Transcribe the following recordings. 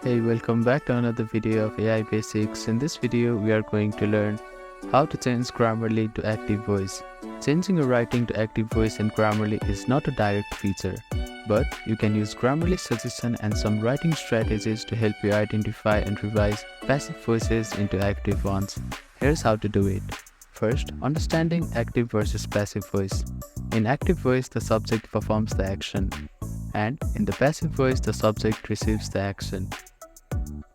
Hey, welcome back to another video of AI Basics. In this video, we are going to learn how to change Grammarly to active voice. Changing your writing to active voice in Grammarly is not a direct feature, but you can use Grammarly's suggestion and some writing strategies to help you identify and revise passive voices into active ones. Here's how to do it. First, understanding active versus passive voice. In active voice, the subject performs the action, and in the passive voice, the subject receives the action.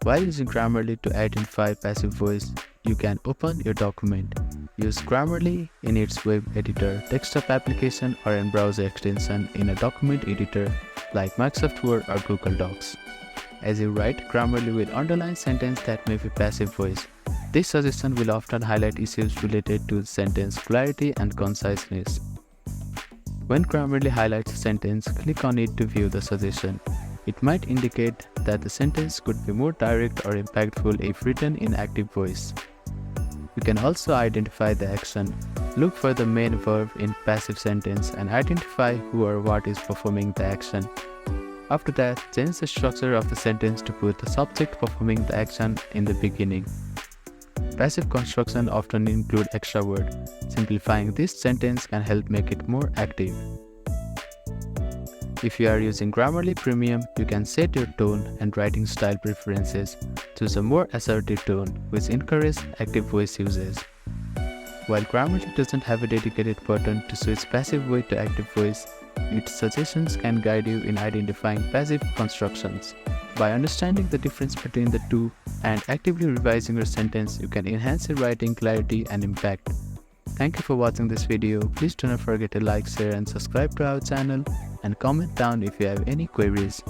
While using Grammarly to identify passive voice, you can open your document. Use Grammarly in its web editor, desktop application, or in browser extension in a document editor like Microsoft Word or Google Docs. As you write, Grammarly will underline sentence that may be passive voice. This suggestion will often highlight issues related to sentence clarity and conciseness. When Grammarly highlights a sentence, click on it to view the suggestion. It might indicate that the sentence could be more direct or impactful if written in active voice. You can also identify the action. Look for the main verb in passive sentence and identify who or what is performing the action. After that, change the structure of the sentence to put the subject performing the action in the beginning. Passive construction often include extra word. Simplifying this sentence can help make it more active. If you are using Grammarly Premium, you can set your tone and writing style preferences. Choose a more assertive tone, which encourages active voice usage. While Grammarly doesn't have a dedicated button to switch passive voice to active voice, its suggestions can guide you in identifying passive constructions. By understanding the difference between the two and actively revising your sentence, you can enhance your writing clarity and impact. Thank you for watching this video. Please do not forget to like, share and subscribe to our channel, and comment down if you have any queries.